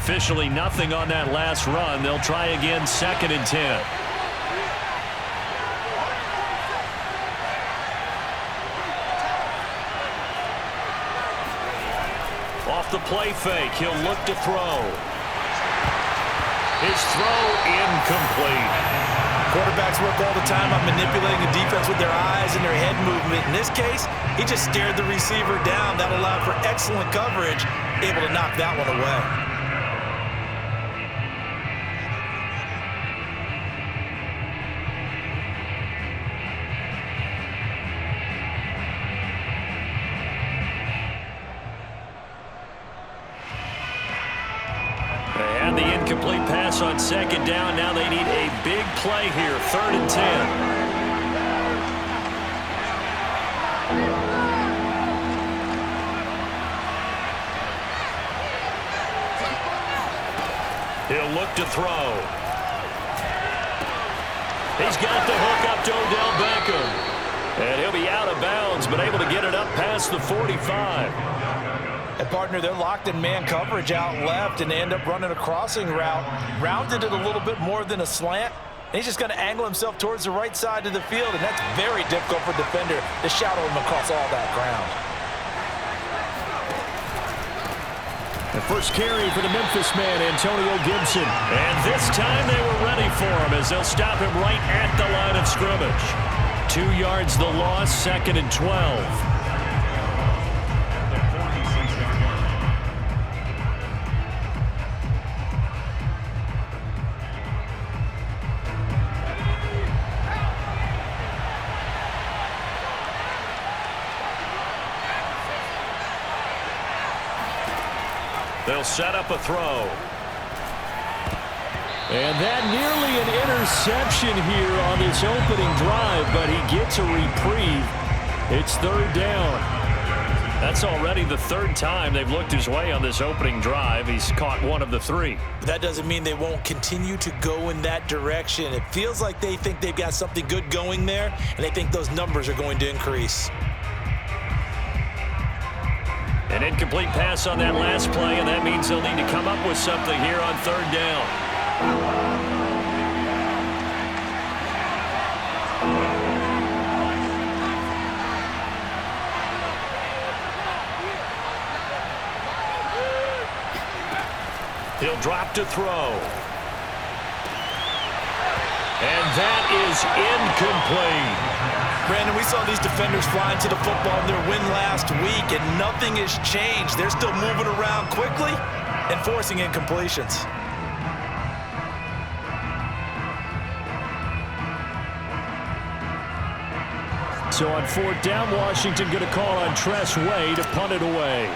Officially nothing on that last run. They'll try again, 2nd and 10. Off the play fake, he'll look to throw. His throw incomplete. Quarterbacks work all the time on manipulating the defense with their eyes and their head movement. In this case, he just stared the receiver down. That allowed for excellent coverage, able to knock that one away. The incomplete pass on 2nd down. Now they need a big play here. 3rd and 10. He'll look to throw. He's got the hook up to Odell Beckham. And he'll be out of bounds, but able to get it up past the 45. And partner, they're locked in man coverage out left, and they end up running a crossing route. Rounded it a little bit more than a slant. And he's just going to angle himself towards the right side of the field, and that's very difficult for a defender to shadow him across all that ground. The first carry for the Memphis man, Antonio Gibson. And this time they were ready for him as they'll stop him right at the line of scrimmage. 2 yards the loss, 2nd and 12. They'll set up a throw. And that nearly an interception here on this opening drive, but he gets a reprieve. It's 3rd down. That's already the 3rd time they've looked his way on this opening drive. He's caught 1 of the 3. But that doesn't mean they won't continue to go in that direction. It feels like they think they've got something good going there, and they think those numbers are going to increase. An incomplete pass on that last play, and that means they'll need to come up with something here on 3rd down. He'll drop to throw. And that is incomplete. Brandon, we saw these defenders flying to the football in their win last week, and nothing has changed. They're still moving around quickly and forcing incompletions. So on 4th down, Washington going to call on Tress Way to punt it away.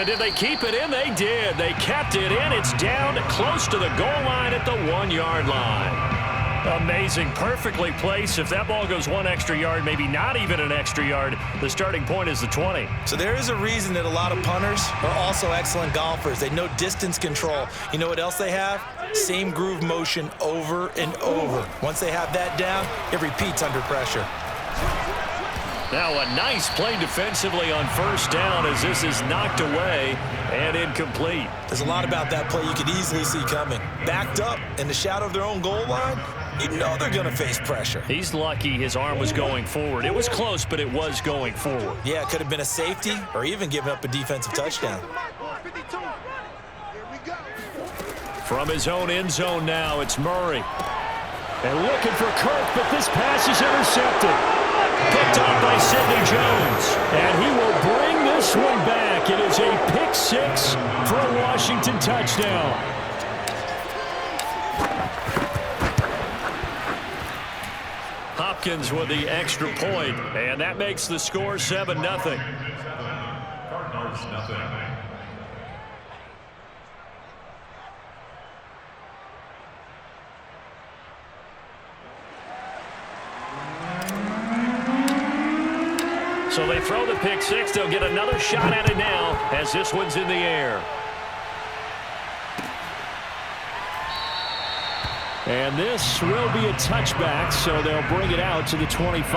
Did they keep it in? They did. They kept it in. It's down close to the goal line at the 1-yard line. Amazing. Perfectly placed. If that ball goes 1 extra yard, maybe not even an extra yard, the starting point is the 20. So there is a reason that a lot of punters are also excellent golfers. They know distance control. You know what else they have? Same groove motion over and over. Once they have that down, it repeats under pressure. Now a nice play defensively on 1st down as this is knocked away and incomplete. There's a lot about that play you could easily see coming. Backed up in the shadow of their own goal line, you know they're going to face pressure. He's lucky his arm was going forward. It was close, but it was going forward. Yeah, it could have been a safety or even given up a defensive touchdown. From his own end zone now, it's Murray. And looking for Kirk, but this pass is intercepted. Picked off by Sidney Jones. And he will bring this one back. It is a pick 6 for a Washington touchdown. Hopkins with the extra point, and that makes the score 7-0. Cardinals, nothing. So they throw the pick 6. They'll get another shot at it now as this one's in the air. And this will be a touchback, so they'll bring it out to the 25.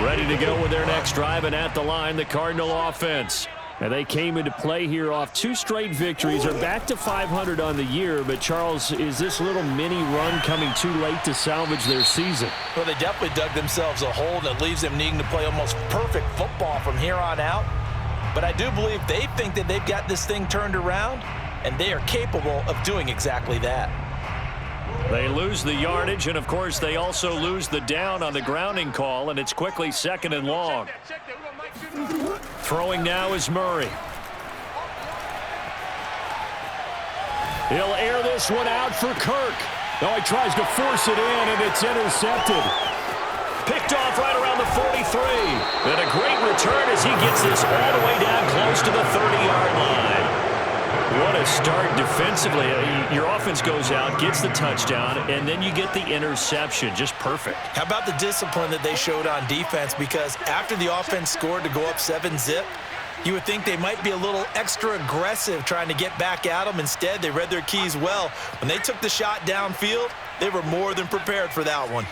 Ready to go with their next drive, and at the line, the Cardinal offense. And they came into play here off 2 straight victories. They're back to 500 on the year. But, Charles, is this little mini run coming too late to salvage their season? Well, they definitely dug themselves a hole that leaves them needing to play almost perfect football from here on out. But I do believe they think that they've got this thing turned around, and they are capable of doing exactly that. They lose the yardage, and, of course, they also lose the down on the grounding call, and it's quickly 2nd and long. Throwing now is Murray. He'll air this one out for Kirk. Oh, he tries to force it in, and it's intercepted. Picked off right around the 43. And a great return as he gets this all the way down close to the 30-yard line. What a start defensively. Your offense goes out, gets the touchdown, and then you get the interception. Just perfect. How about the discipline that they showed on defense? Because after the offense scored to go up 7-zip, you would think they might be a little extra aggressive trying to get back at them. Instead, they read their keys well. When they took the shot downfield, they were more than prepared for that one.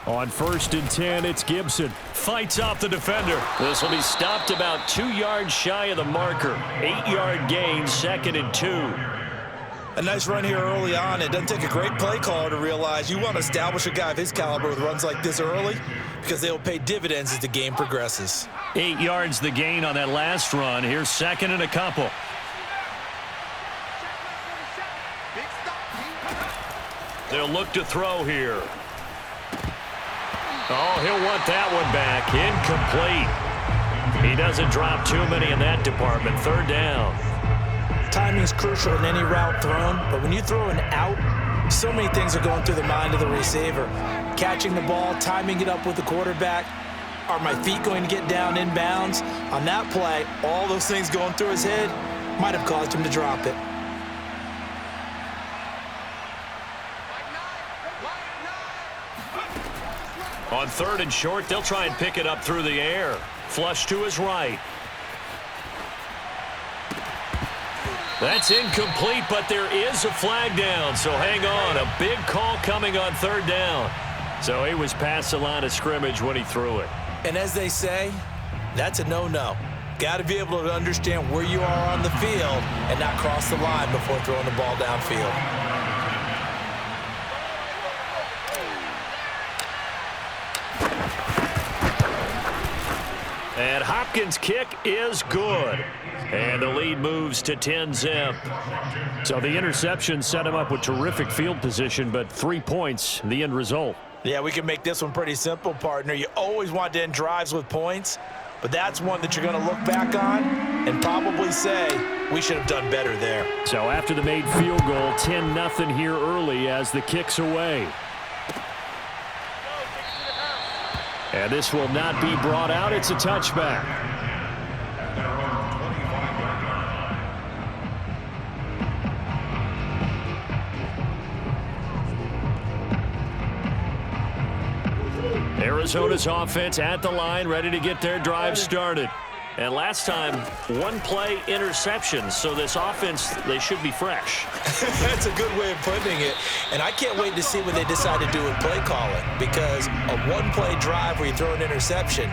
On 1st and 10, it's Gibson. Fights off the defender. This will be stopped about 2 yards shy of the marker. 8-yard gain, 2nd and 2. A nice run here early on. It doesn't take a great play caller to realize you want to establish a guy of his caliber with runs like this early because they will pay dividends as the game progresses. 8 yards the gain on that last run. Here's 2nd and a couple. They'll look to throw here. Oh, he'll want that one back. Incomplete. He doesn't drop too many in that department. 3rd down. Timing is crucial in any route thrown, but when you throw an out, so many things are going through the mind of the receiver. Catching the ball, timing it up with the quarterback. Are my feet going to get down inbounds? On that play, all those things going through his head might have caused him to drop it. On 3rd and short, they'll try and pick it up through the air. Flush to his right. That's incomplete, but there is a flag down, so hang on. A big call coming on 3rd down. So he was past the line of scrimmage when he threw it. And as they say, that's a no-no. Got to be able to understand where you are on the field and not cross the line before throwing the ball downfield. And Hopkins' kick is good. And the lead moves to 10-zip. So the interception set him up with terrific field position, but 3 points, the end result. Yeah, we can make this one pretty simple, partner. You always want to end drives with points, but that's one that you're going to look back on and probably say, we should have done better there. So after the made field goal, 10-0 here early as the kick's away. And this will not be brought out. It's a touchback. Arizona's offense at the line, ready to get their drive started. And last time, 1-play interception, so this offense, they should be fresh. That's a good way of putting it. And I can't wait to see what they decide to do with play calling, because a 1-play drive where you throw an interception,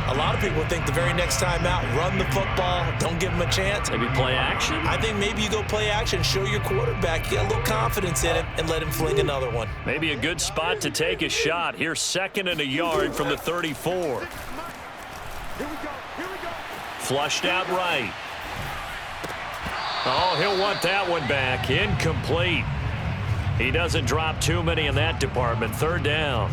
a lot of people think the very next time out, run the football, don't give them a chance. Maybe play action? I think maybe you go play action, show your quarterback, get a little confidence in him, and let him fling another one. Maybe a good spot to take a shot. Here's 2nd and a yard from the 34. Flushed out right. Oh, he'll want that one back. Incomplete. He doesn't drop too many in that department. 3rd down.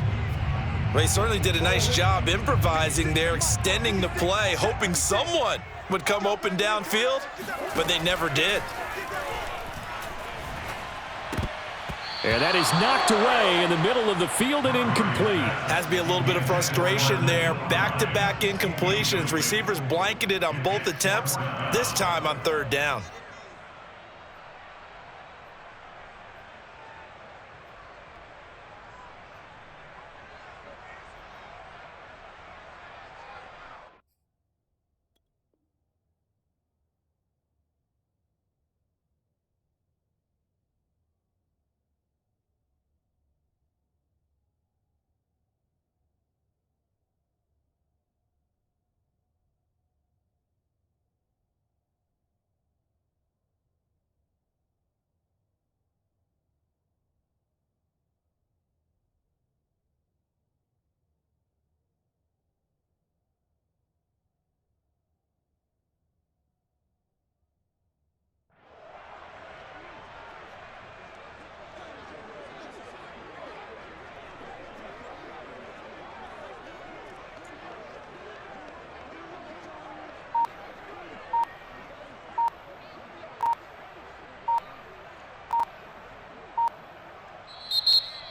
Well, he certainly did a nice job improvising there, extending the play, hoping someone would come open downfield, but they never did. And that is knocked away in the middle of the field and incomplete. Has to be a little bit of frustration there. Back-to-back incompletions. Receivers blanketed on both attempts, this time on 3rd down.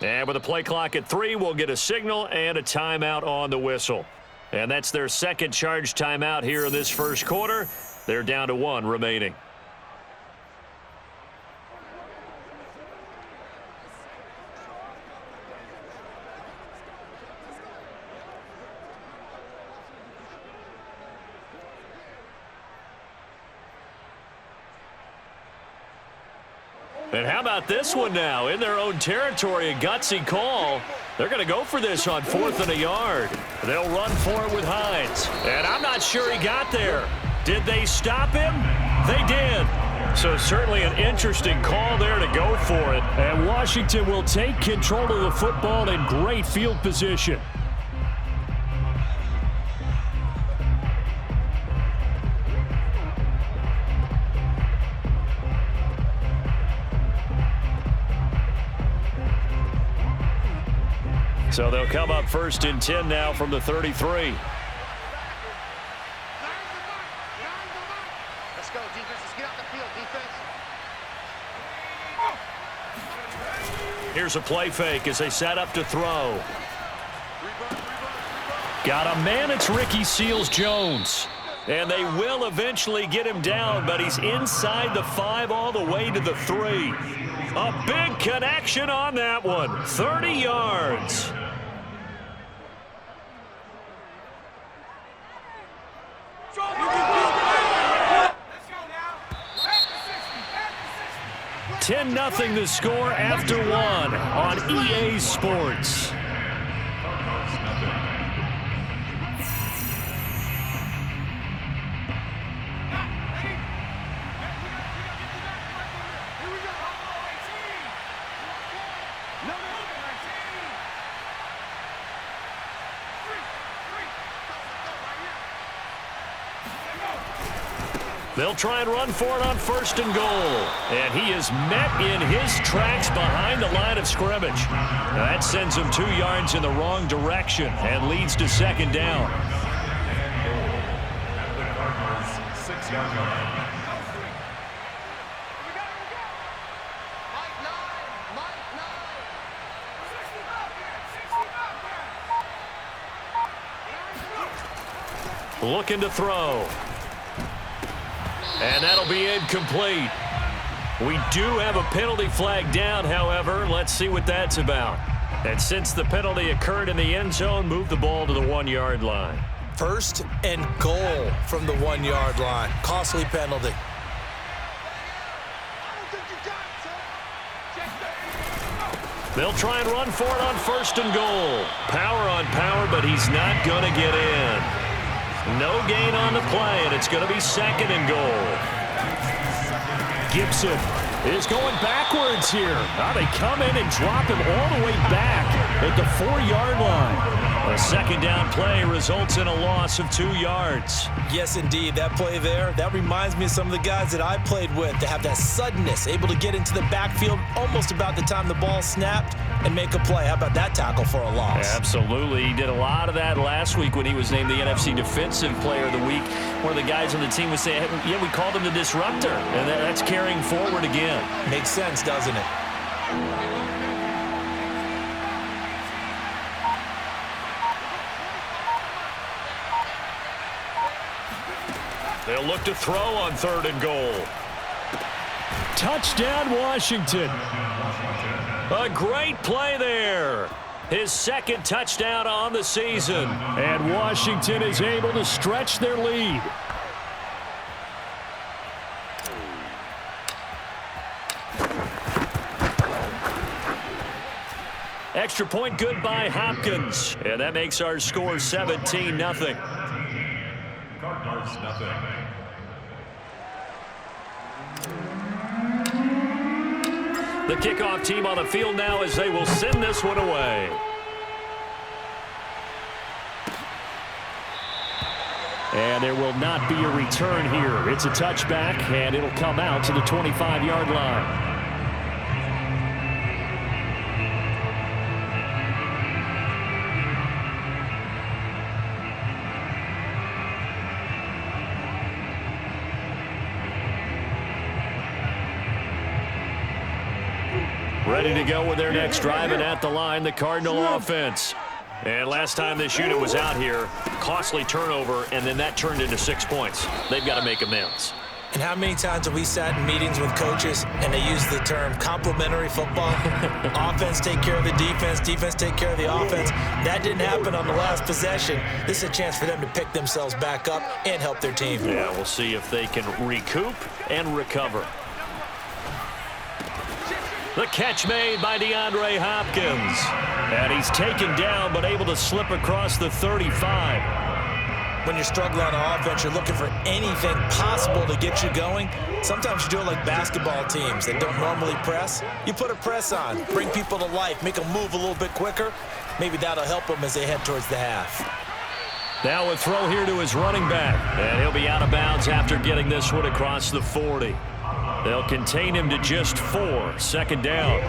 And with a play clock at 3, we'll get a signal and a timeout on the whistle. And that's their second charge timeout here in this first quarter. They're down to 1 remaining. And how about this one now? In their own territory, a gutsy call. They're going to go for this on 4th and a yard. They'll run for it with Hines. And I'm not sure he got there. Did they stop him? They did. So certainly an interesting call there to go for it. And Washington will take control of the football in great field position. So they'll come up 1st and 10 now from the 33. Let's go, defense. Let's get out the field, defense. Here's a play fake as they set up to throw. Got a man. It's Ricky Seals-Jones. And they will eventually get him down, but he's inside the 5 all the way to the 3. A big connection on that one. 30 yards. $10-0 the score after 1 on EA Sports. They'll try and run for it on 1st and goal. And he is met in his tracks behind the line of scrimmage. Now that sends him 2 yards in the wrong direction and leads to 2nd down. Looking to throw. And that'll be incomplete. We do have a penalty flag down, however. Let's see what that's about. And since the penalty occurred in the end zone, move the ball to the 1-yard line. 1st and goal from the 1-yard line. Costly penalty. They'll try and run for it on 1st and goal. Power on power, but he's not going to get in. No gain on the play, and it's going to be 2nd and goal. Gibson is going backwards here. Now they come in and drop him all the way back at the 4-yard line. A 2nd down play results in a loss of 2 yards. Yes, indeed. That play there, that reminds me of some of the guys that I played with to have that suddenness, able to get into the backfield almost about the time the ball snapped and make a play. How about that tackle for a loss? Absolutely. He did a lot of that last week when he was named the NFC Defensive Player of the Week. One of the guys on the team was saying, yeah, we called him the disruptor. And that's carrying forward again. Makes sense, doesn't it? They'll look to throw on 3rd and goal. Touchdown, Washington. A great play there. His 2nd touchdown on the season. And Washington is able to stretch their lead. Extra point good by Hopkins. And that makes our score 17-0. Cardinals, nothing. The kickoff team on the field now as they will send this one away. And there will not be a return here. It's a touchback, and it'll come out to the 25-yard line. ready to go with their next drive, and at the line, the Cardinal offense. And last time this unit was out here, costly turnover, and then that turned into 6 points. They've got to make amends. And how many times have we sat in meetings with coaches and they use the term complementary football? Offense take care of the defense, defense take care of the offense. That didn't happen on the last possession. This is a chance for them to pick themselves back up and help their team. Yeah, we'll see if they can recoup and recover. The catch made by DeAndre Hopkins. And he's taken down but able to slip across the 35. When you're struggling on offense, you're looking for anything possible to get you going. Sometimes you do it like basketball teams that don't normally press. You put a press on, bring people to life, make them move a little bit quicker. Maybe that'll help them as they head towards the half. Now a throw here to his running back. And he'll be out of bounds after getting this one across the 40. They'll contain him to just 4. Second down.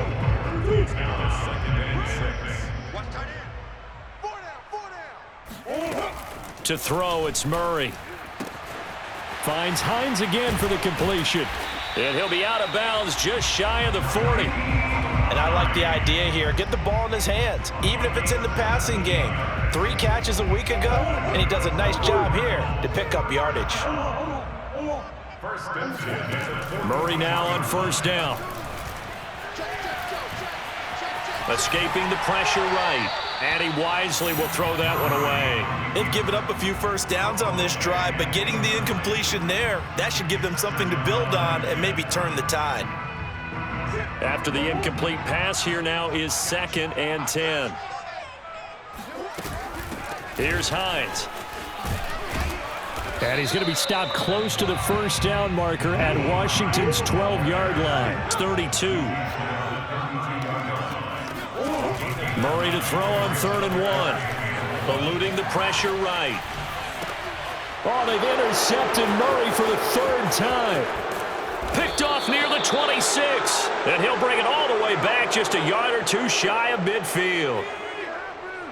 To throw, it's Murray. Finds Hines again for the completion. And he'll be out of bounds just shy of the 40. And I like the idea here. Get the ball in his hands, even if it's in the passing game. 3 catches a week ago, and he does a nice job here to pick up yardage. Murray now on first down. Escaping the pressure right. And he wisely will throw that one away. They've given up a few first downs on this drive, but getting the incompletion there, that should give them something to build on and maybe turn the tide. After the incomplete pass, here now is 2nd and 10. Here's Hines. And he's going to be stopped close to the first down marker at Washington's 12-yard line. It's 32. Murray to throw on 3rd and 1. Eluding the pressure right. Oh, they've intercepted Murray for the 3rd time. Picked off near the 26. And he'll bring it all the way back just a yard or 2 shy of midfield.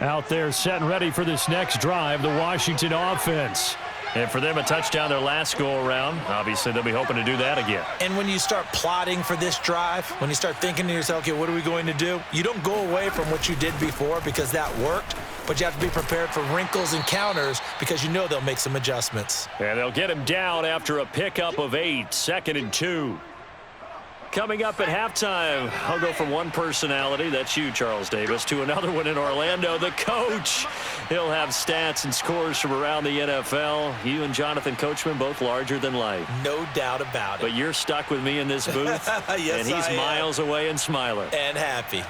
Out there set and ready for this next drive, the Washington offense. And for them, a touchdown their last go-around. Obviously, they'll be hoping to do that again. And when you start plotting for this drive, when you start thinking to yourself, okay, what are we going to do? You don't go away from what you did before because that worked, but you have to be prepared for wrinkles and counters because you know they'll make some adjustments. And they'll get him down after a pickup of 8, 2nd and 2. Coming up at halftime, I'll go from one personality, that's you, Charles Davis, to another one in Orlando, the coach. He'll have stats and scores from around the NFL. You and Jonathan Coachman, both larger than life. No doubt about it. But you're stuck with me in this booth, yes, and he's miles away and smiling. And happy.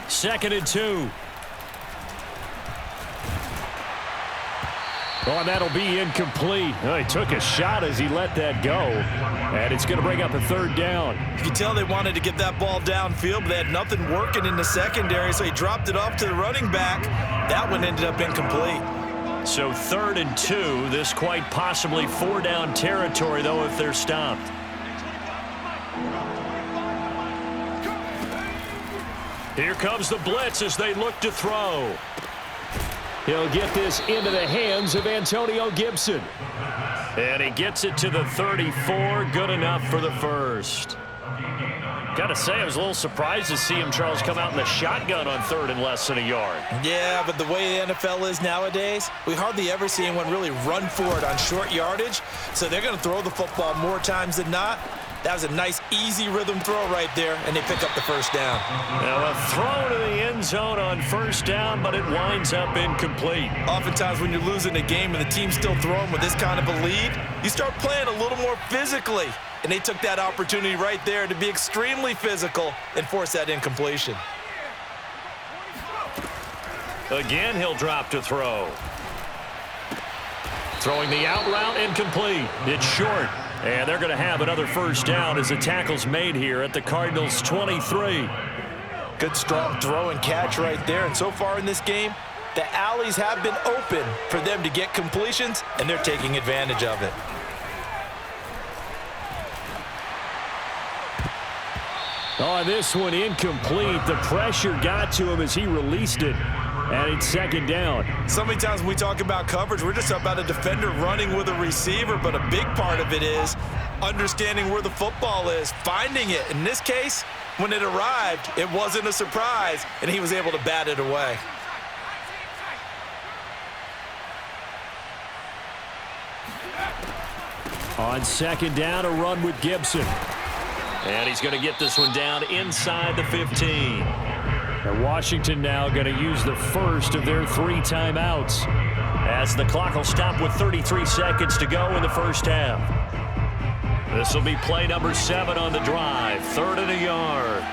Second and 2. Oh, and that'll be incomplete. Oh, he took a shot as he let that go. And it's going to bring up a 3rd down. You can tell they wanted to get that ball downfield, but they had nothing working in the secondary, so he dropped it off to the running back. That one ended up incomplete. So 3rd and 2. This quite possibly 4-down territory, though, if they're stopped. Here comes the blitz as they look to throw. He'll get this into the hands of Antonio Gibson. And he gets it to the 34. Good enough for the first. Got to say, I was a little surprised to see him, Charles, come out in the shotgun on 3rd and less than a yard. Yeah, but the way the NFL is nowadays, we hardly ever see anyone really run for it on short yardage. So they're going to throw the football more times than not. That was a nice, easy rhythm throw right there, and they pick up the first down. Now a throw to the end zone on first down, but it winds up incomplete. Oftentimes when you're losing a game and the team's still throwing with this kind of a lead, you start playing a little more physically. And they took that opportunity right there to be extremely physical and force that incompletion. Again, he'll drop to throw. Throwing the out route, incomplete. It's short. And they're going to have another first down as the tackle's made here at the Cardinals' 23. Good, strong throw and catch right there. And so far in this game, the alleys have been open for them to get completions, and they're taking advantage of it. Oh, this one incomplete. The pressure got to him as he released it. And it's second down. So many times when we talk about coverage, we're just about a defender running with a receiver, but a big part of it is understanding where the football is, finding it. In this case, when it arrived, it wasn't a surprise, and he was able to bat it away. On second down, a run with Gibson. And he's going to get this one down inside the 15. And Washington now going to use the first of their 3 timeouts, as the clock will stop with 33 seconds to go in the first half. This will be play number 7 on the drive, 3rd and a yard.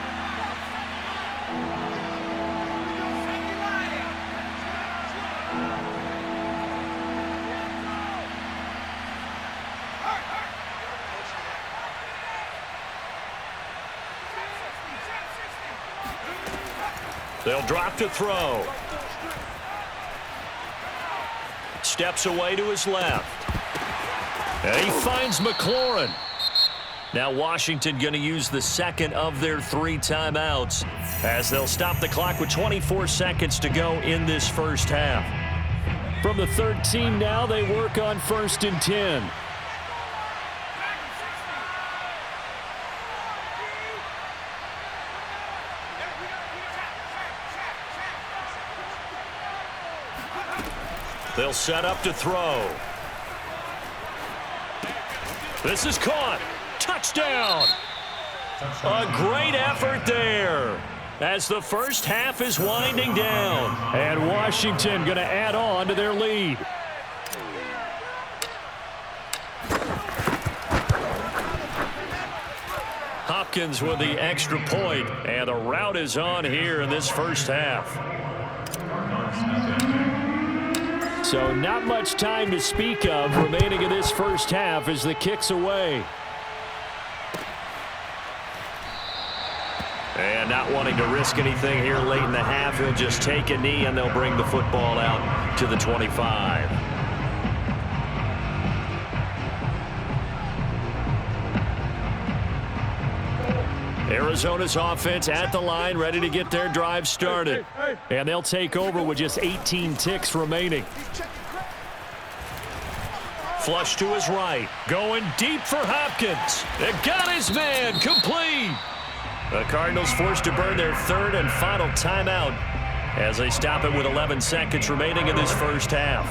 They'll drop to throw. Steps away to his left. And he finds McLaurin. Now Washington going to use the second of their 3 timeouts, as they'll stop the clock with 24 seconds to go in this first half. From the 13 now, they work on 1st and 10. They'll set up to throw. This is caught. Touchdown. A great effort there, as the first half is winding down. And Washington going to add on to their lead. Hopkins with the extra point, and the route is on here in this first half. So not much time to speak of remaining in this first half as the kick's away. And not wanting to risk anything here late in the half, he'll just take a knee and they'll bring the football out to the 25. Arizona's offense at the line, ready to get their drive started. And they'll take over with just 18 ticks remaining. Flush to his right. Going deep for Hopkins. They got his man. Complete. The Cardinals forced to burn their 3rd and final timeout as they stop it with 11 seconds remaining in this first half.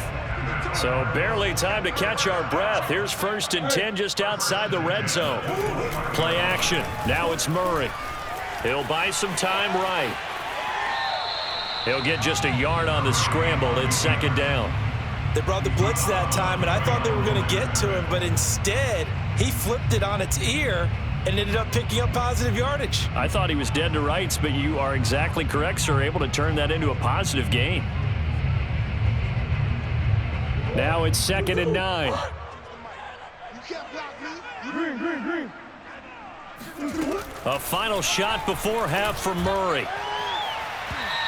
So barely time to catch our breath. Here's 1st and 10 just outside the red zone. Play action. Now it's Murray. He'll buy some time right. He'll get just a yard on the scramble. It's second down. They brought the blitz that time, and I thought they were going to get to him, but instead he flipped it on its ear and ended up picking up positive yardage. I thought he was dead to rights, but you are exactly correct, sir. Able to turn that into a positive gain. Now it's 2nd and 9. A final shot before half from Murray.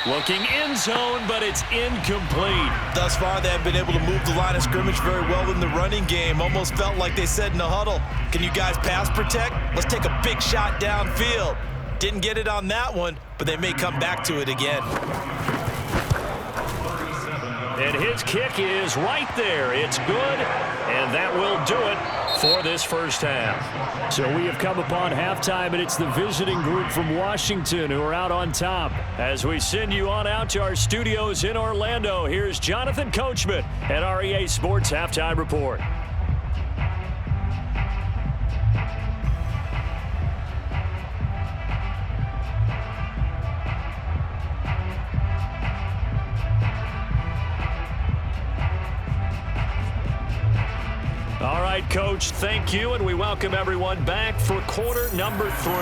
Looking end zone, but it's incomplete. Thus far, they have been able to move the line of scrimmage very well in the running game. Almost felt like they said in the huddle, can you guys pass protect? Let's take a big shot downfield. Didn't get it on that one, but they may come back to it again. And his kick is right there. It's good, and that will do it for this first half. So we have come upon halftime, and it's the visiting group from Washington who are out on top. As we send you on out to our studios in Orlando, here's Jonathan Coachman at REA Sports Halftime Report. All right, Coach, thank you, and we welcome everyone back for quarter number 3.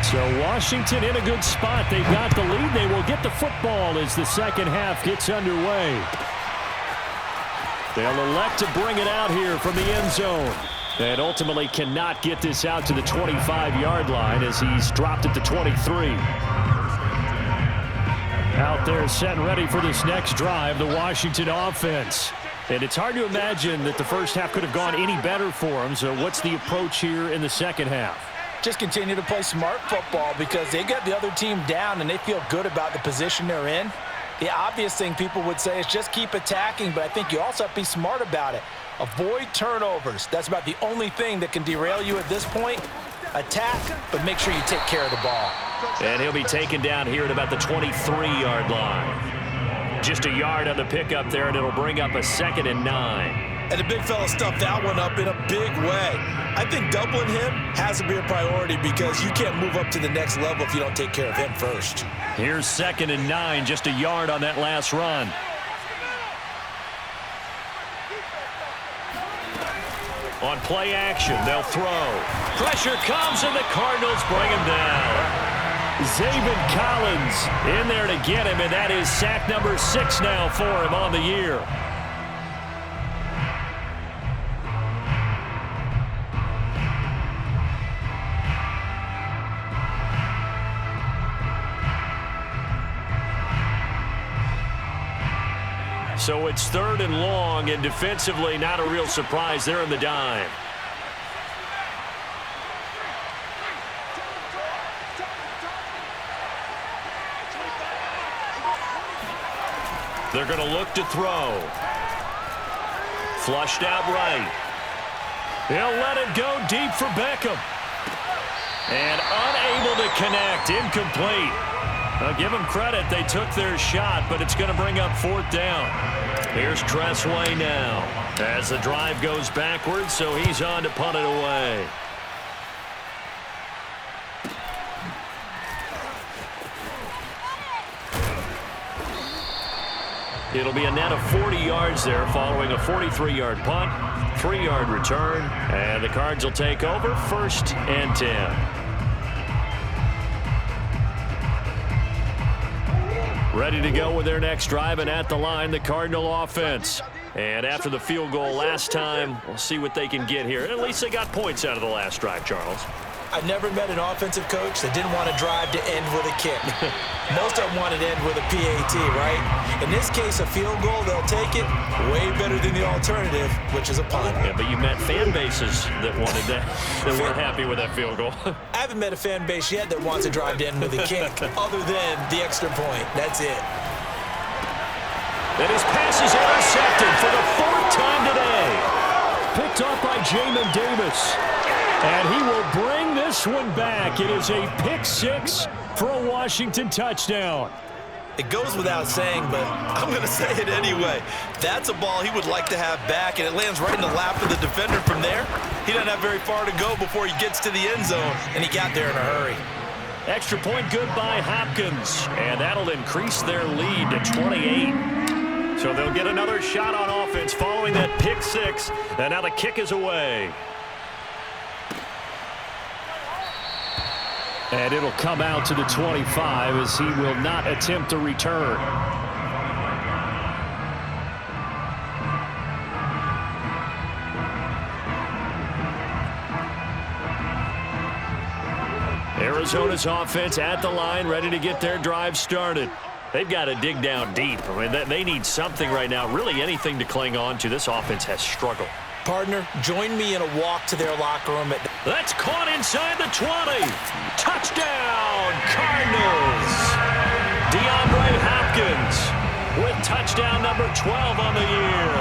So Washington in a good spot. They've got the lead. They will get the football as the second half gets underway. They'll elect to bring it out here from the end zone. And ultimately cannot get this out to the 25-yard line as he's dropped at the 23. Out there set and ready for this next drive, the Washington offense. And it's hard to imagine that the first half could have gone any better for them. So what's the approach here in the second half? Just continue to play smart football because they get the other team down and they feel good about the position they're in. The obvious thing people would say is just keep attacking, but I think you also have to be smart about it. Avoid turnovers. That's about the only thing that can derail you at this point. Attack, but make sure you take care of the ball. And he'll be taken down here at about the 23-yard line. Just a yard on the pickup there, and it'll bring up a 2nd and 9. And the big fella stuffed that one up in a big way. I think doubling him has to be a priority because you can't move up to the next level if you don't take care of him first. Here's 2nd and 9, just a yard on that last run. On play action, they'll throw. Pressure comes, and the Cardinals bring him down. Zaven Collins in there to get him, and that is sack number 6 now for him on the year. So it's 3rd and long, and defensively not a real surprise there in the dime. They're going to look to throw. Flushed out right. They'll let it go deep for Beckham. And unable to connect. Incomplete. I'll give them credit. They took their shot, but it's going to bring up 4th down. Here's Tressway now as the drive goes backwards, so he's on to punt it away. It'll be a net of 40 yards there following a 43-yard punt, 3-yard return, and the Cards will take over 1st and 10. Ready to go with their next drive, and at the line, the Cardinal offense. And after the field goal last time, we'll see what they can get here. At least they got points out of the last drive, Charles. I've never met an offensive coach that didn't want to drive to end with a kick. Most of them wanted to end with a PAT, right? In this case, a field goal, they'll take it way better than the alternative, which is a punt. Yeah, but you met fan bases that wanted that, that weren't happy with that field goal. I haven't met a fan base yet that wants to drive to end with a kick, other than the extra point. That's it. And his pass is intercepted for the 4th time today. Picked off by Jamin Davis. And he will bring this one back. It is a pick 6 for a Washington touchdown. It goes without saying, but I'm going to say it anyway. That's a ball he would like to have back, and it lands right in the lap of the defender from there. He doesn't have very far to go before he gets to the end zone, and he got there in a hurry. Extra point good by Hopkins, and that'll increase their lead to 28. So they'll get another shot on offense following that pick 6, and now the kick is away. And it'll come out to the 25 as he will not attempt a return. Arizona's offense at the line, ready to get their drive started. They've got to dig down deep. I mean, they need something right now, really anything to cling on to. This offense has struggled. Partner, join me in a walk to their locker room. That's caught inside the 20. Touchdown, Cardinals. DeAndre Hopkins with touchdown number 12 on the year.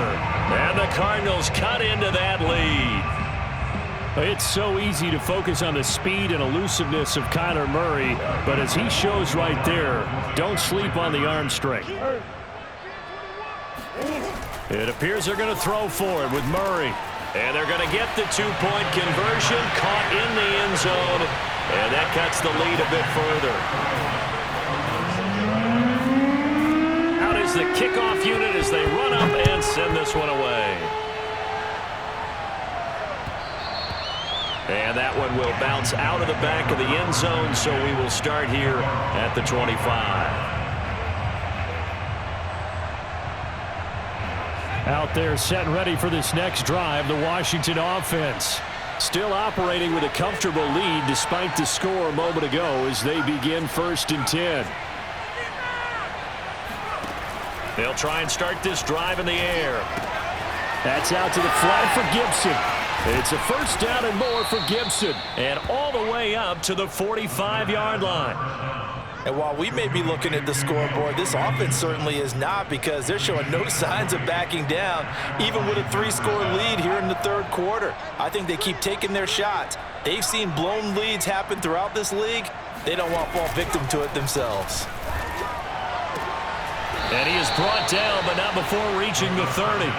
And the Cardinals cut into that lead. It's so easy to focus on the speed and elusiveness of Kyler Murray, but as he shows right there, don't sleep on the arm strength. It appears they're going to throw for it with Murray. And they're going to get the 2-point conversion, caught in the end zone, and that cuts the lead a bit further. Out is the kickoff unit as they run up and send this one away. And that one will bounce out of the back of the end zone, so we will start here at the 25. Out there set and ready for this next drive, the Washington offense. Still operating with a comfortable lead despite the score a moment ago as they begin 1st and 10. They'll try and start this drive in the air. That's out to the flat for Gibson. It's a first down and more for Gibson, and all the way up to the 45-yard line. And while we may be looking at the scoreboard, this offense certainly is not, because they're showing no signs of backing down, even with a 3-score lead here in the third quarter. I think they keep taking their shots. They've seen blown leads happen throughout this league. They don't want to fall victim to it themselves. And he is brought down, but not before reaching the 30.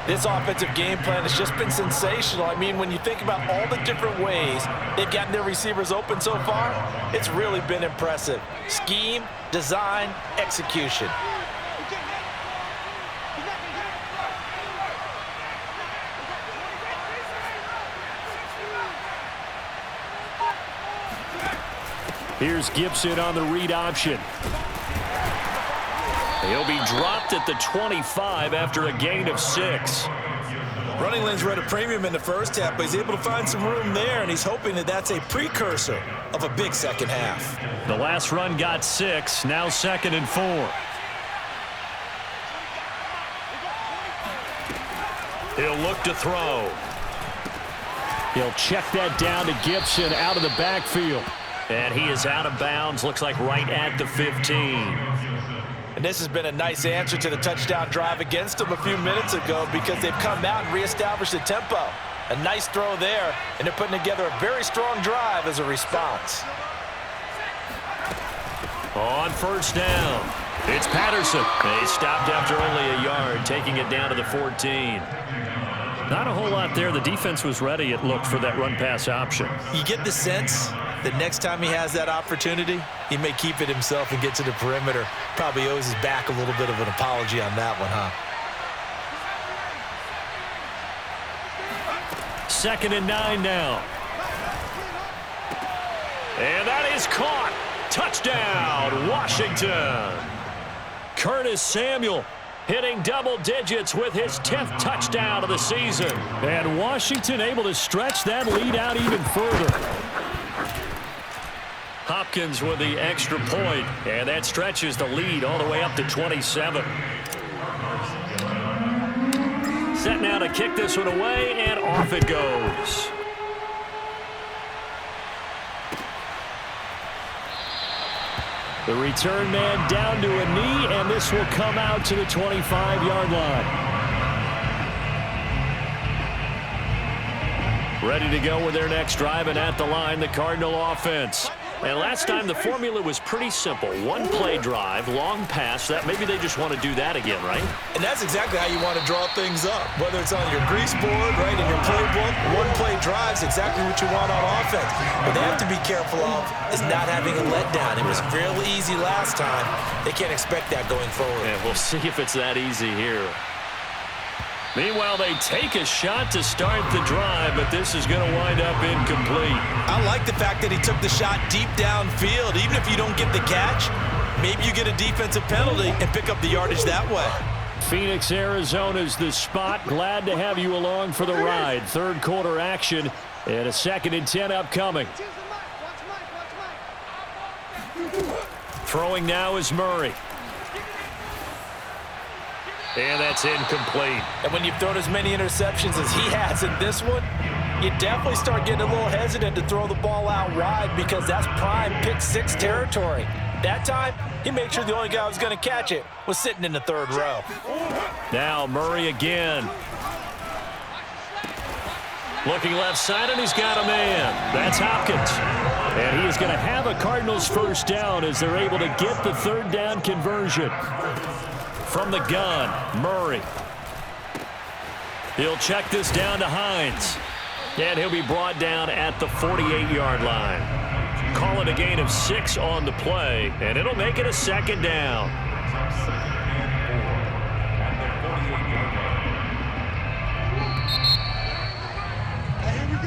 This offensive game plan has just been sensational. I mean, when you think about all the different ways they've gotten their receivers open so far, it's really been impressive. Scheme, design, execution. Here's Gibson on the read option. He'll be dropped at the 25 after a gain of 6. Running lanes were at a premium in the first half, but he's able to find some room there, and he's hoping that that's a precursor of a big second half. The last run got 6, now 2nd and 4. He'll look to throw. He'll check that down to Gibson out of the backfield. And he is out of bounds, looks like right at the 15. And this has been a nice answer to the touchdown drive against them a few minutes ago, because they've come out and reestablished the tempo. A nice throw there, and they're putting together a very strong drive as a response. On first down, it's Patterson. He stopped after only a yard, taking it down to the 14. Not a whole lot there. The defense was ready, it looked, for that run-pass option. You get the sense that next time he has that opportunity, he may keep it himself and get to the perimeter. Probably owes his back a little bit of an apology on that one, huh? 2nd and 9 now. And that is caught. Touchdown, Washington. Curtis Samuel hitting double digits with his 10th touchdown of the season. And Washington able to stretch that lead out even further. Hopkins with the extra point, and that stretches the lead all the way up to 27. Set now to kick this one away, and off it goes. The return man down to a knee, and this will come out to the 25-yard line. Ready to go with their next drive, and at the line, the Cardinal offense. And last time, the formula was pretty simple. One play drive, long pass. That maybe they just want to do that again, right? And that's exactly how you want to draw things up. Whether it's on your grease board, right, in your playbook, one play drive is exactly what you want on offense. What they have to be careful of is not having a letdown. It was fairly easy last time. They can't expect that going forward. And we'll see if it's that easy here. Meanwhile, they take a shot to start the drive, but this is going to wind up incomplete. I like the fact that he took the shot deep downfield. Even if you don't get the catch, maybe you get a defensive penalty and pick up the yardage that way. Phoenix, Arizona's the spot. Glad to have you along for the ride. Third quarter action and a 2nd and 10 upcoming. Throwing now is Murray. And that's incomplete. And when you've thrown as many interceptions as he has in this one, you definitely start getting a little hesitant to throw the ball out wide, because that's prime pick-6 territory. That time, he made sure the only guy who was going to catch it was sitting in the third row. Now Murray again. Looking left side, and he's got a man. That's Hopkins. And he is going to have a Cardinals first down as they're able to get the third down conversion. From the gun, Murray. He'll check this down to Hines. And he'll be brought down at the 48-yard line. Call it a gain of 6 on the play, and it'll make it a 2nd down.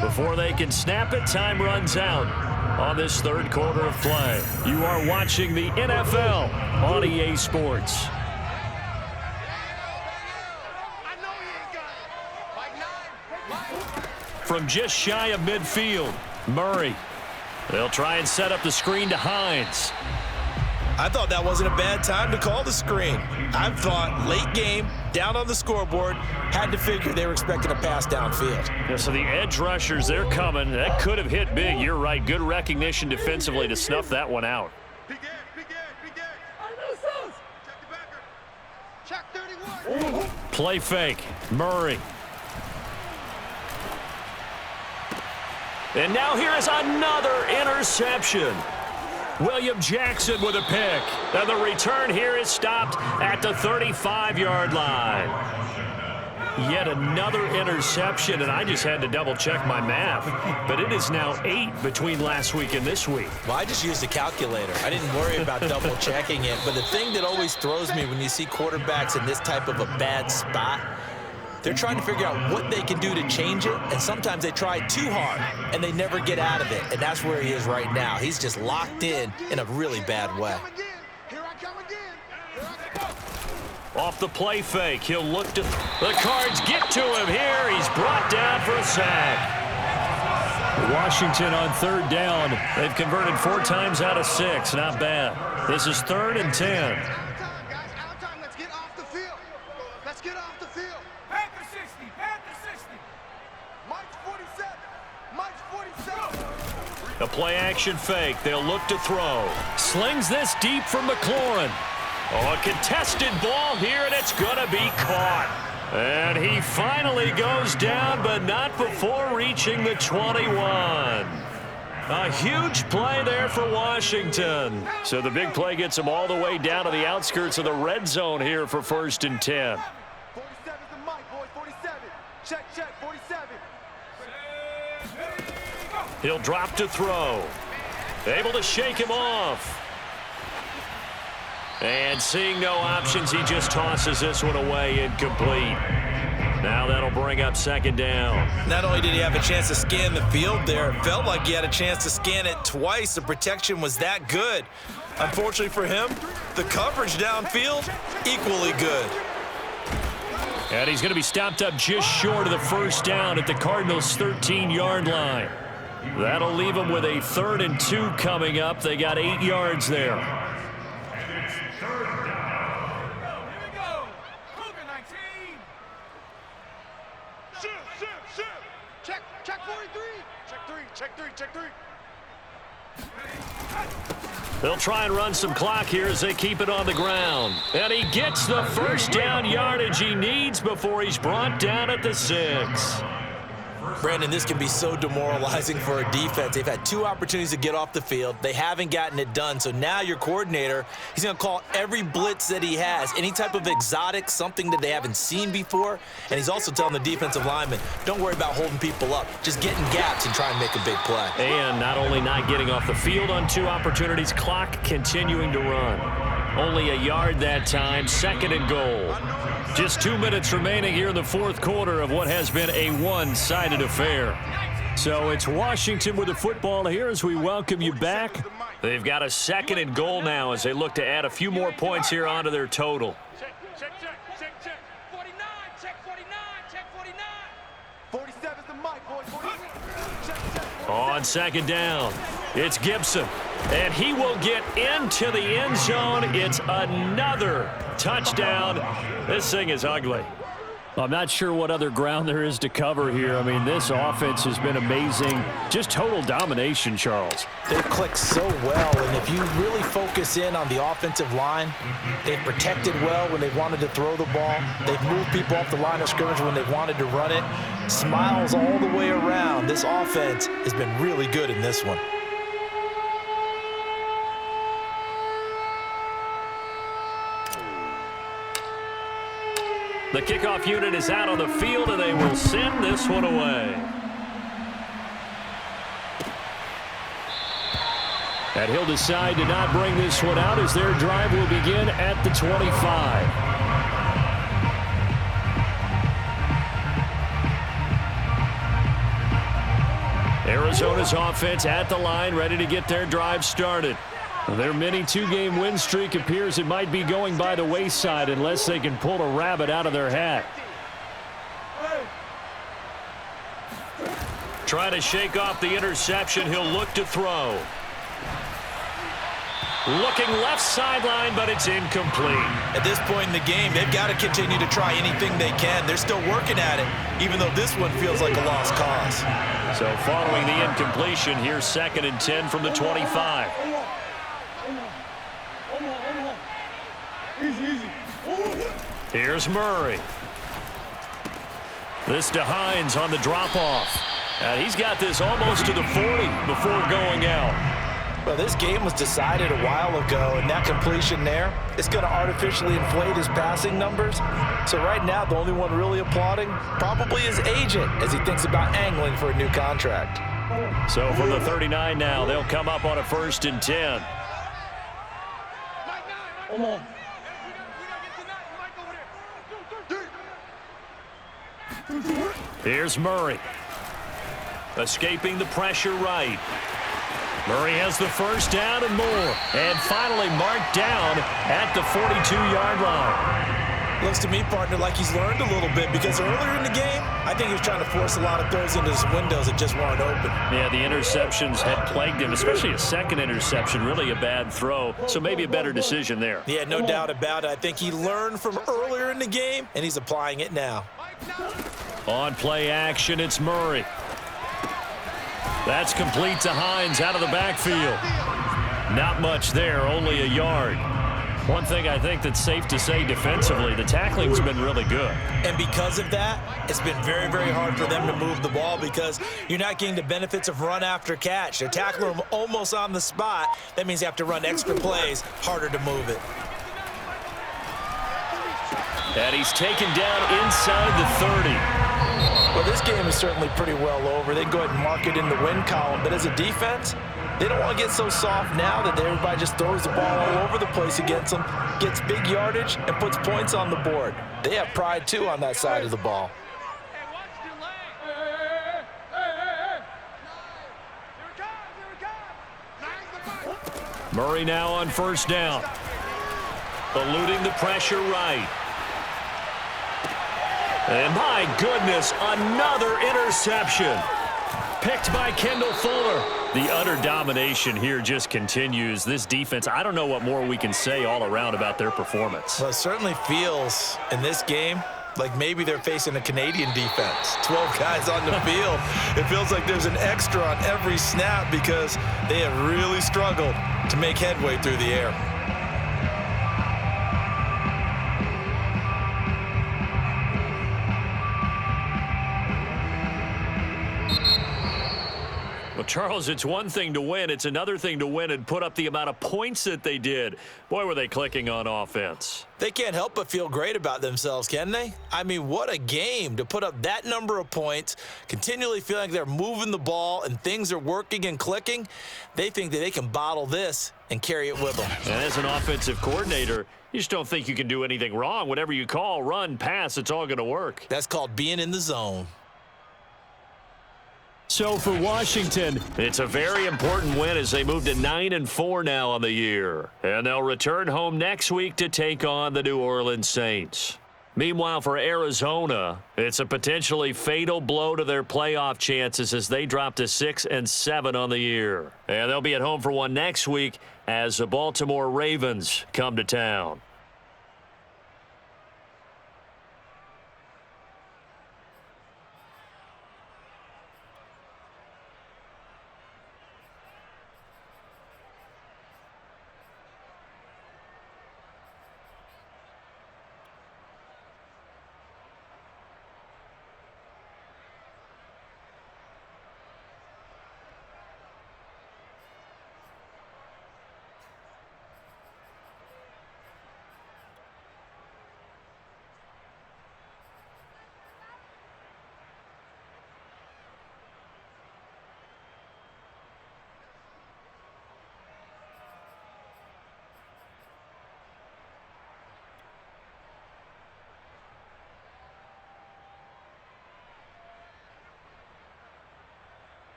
Before they can snap it, time runs out on this third quarter of play. You are watching the NFL on EA Sports. From just shy of midfield, Murray. They'll try and set up the screen to Hines. I thought that wasn't a bad time to call the screen. I thought late game, down on the scoreboard, had to figure they were expecting a pass downfield. Yeah, so the edge rushers, they're coming. That could have hit big. You're right. Good recognition defensively to snuff that one out. Big Ed. Check the backer. Check 31. Play fake. Murray. And now here is another interception. William Jackson with a pick. And the return here is stopped at the 35-yard line. Yet another interception, and I just had to double-check my math. But it is now 8 between last week and this week. Well, I just used a calculator. I didn't worry about double-checking it. But the thing that always throws me when you see quarterbacks in this type of a bad spot, they're trying to figure out what they can do to change it, and sometimes they try too hard, and they never get out of it, and that's where he is right now. He's just locked in a really bad way. Here I come again. Off the play fake, he'll look to the Cards get to him here. He's brought down for a sack. Washington on third down. They've converted 4 times out of 6. Not bad. This is 3rd and 10. Out of time. Let's get off the field. Let's get off the field. Panther 60. March 47. March 47. A play action fake. They'll look to throw. Slings this deep from McLaurin. Oh, a contested ball here, and it's going to be caught. And he finally goes down, but not before reaching the 21. A huge play there for Washington. So the big play gets him all the way down to the outskirts of the red zone here for 1st and 10. 47 is the mic, boys. 47. Check, 47. He'll drop to throw. Able to shake him off. And seeing no options, he just tosses this one away incomplete. Now that'll bring up 2nd down. Not only did he have a chance to scan the field there, it felt like he had a chance to scan it twice. The protection was that good. Unfortunately for him, the coverage downfield, equally good. And he's going to be stopped up just short of the 1st down at the Cardinals' 13-yard line. That'll leave him with a 3rd and 2 coming up. They got 8 yards there. Check 3. They'll try and run some clock here as they keep it on the ground. And he gets the 1st down yardage he needs before he's brought down at the 6. Brandon, this can be so demoralizing for a defense. They've had 2 opportunities to get off the field. They haven't gotten it done. So now your coordinator, he's going to call every blitz that he has, any type of exotic, something that they haven't seen before. And he's also telling the defensive lineman, don't worry about holding people up. Just get in gaps and try and make a big play. And not only not getting off the field on 2 opportunities, clock continuing to run. Only a yard that time, 2nd and goal. Just 2 minutes remaining here in the 4th quarter of what has been a one-sided affair. So it's Washington with the football here as we welcome you back. They've got a 2nd and goal now as they look to add a few more points here onto their total. Check. 49. Check 49. 47 is the mic, boys. 47. Check. On 2nd down, it's Gibson. And he will get into the end zone. It's another touchdown. This thing is ugly. I'm not sure what other ground there is to cover here. I mean, this offense has been amazing. Just total domination, Charles. They've clicked so well, and if you really focus in on the offensive line, they've protected well when they've wanted to throw the ball. They've moved people off the line of scrimmage when they've wanted to run it. Smiles all the way around. This offense has been really good in this one. The kickoff unit is out on the field, and they will send this one away. And he'll decide to not bring this one out as their drive will begin at the 25. Arizona's offense at the line, ready to get their drive started. Their mini 2-game win streak appears it might be going by the wayside unless they can pull a rabbit out of their hat. Trying to shake off the interception. He'll look to throw. Looking left sideline, but it's incomplete. At this point in the game, they've got to continue to try anything they can. They're still working at it, even though this one feels like a lost cause. So following the incompletion, here's 2nd and 10 from the 25. Here's Murray. This to Hines on the drop-off. And he's got this almost to the 40 before going out. Well, this game was decided a while ago, and that completion there is going to artificially inflate his passing numbers. So right now, the only one really applauding probably his agent as he thinks about angling for a new contract. So from the 39 now, they'll come up on a 1st and 10. Here's Murray. Escaping the pressure right. Murray has the first down and more. And finally marked down at the 42-yard line. Looks to me, partner, like he's learned a little bit because earlier in the game, I think he was trying to force a lot of throws into his windows that just weren't open. Yeah, the interceptions had plagued him, especially a second interception, really a bad throw. So maybe a better decision there. Yeah, no doubt about it. I think he learned from earlier in the game, and he's applying it now. On play action, it's Murray. That's complete to Hines out of the backfield. Not much there, only a yard. One thing I think that's safe to say defensively, the tackling's been really good. And because of that, it's been very, very hard for them to move the ball because you're not getting the benefits of run after catch. They're tackling them almost on the spot. That means you have to run extra plays, harder to move it. And he's taken down inside the 30. Well, this game is certainly pretty well over. They can go ahead and mark it in the win column. But as a defense, they don't want to get so soft now that everybody just throws the ball all over the place against them, gets big yardage, and puts points on the board. They have pride, too, on that side of the ball. Murray now on 1st down. Eluding the pressure right. And my goodness, another interception. Picked by Kendall Fuller. The utter domination here just continues. This defense, I don't know what more we can say all around about their performance. Well, it certainly feels in this game like maybe they're facing a Canadian defense. 12 guys on the field. It feels like there's an extra on every snap because they have really struggled to make headway through the air. Well, Charles, it's one thing to win. It's another thing to win and put up the amount of points that they did. Boy, were they clicking on offense. They can't help but feel great about themselves, can they? I mean, what a game to put up that number of points, continually feeling like they're moving the ball and things are working and clicking. They think that they can bottle this and carry it with them. And as an offensive coordinator, you just don't think you can do anything wrong. Whatever you call, run, pass, it's all going to work. That's called being in the zone. So for Washington, it's a very important win as they move to 9-4 now on the year. And they'll return home next week to take on the New Orleans Saints. Meanwhile, for Arizona, it's a potentially fatal blow to their playoff chances as they drop to 6-7 on the year. And they'll be at home for one next week as the Baltimore Ravens come to town.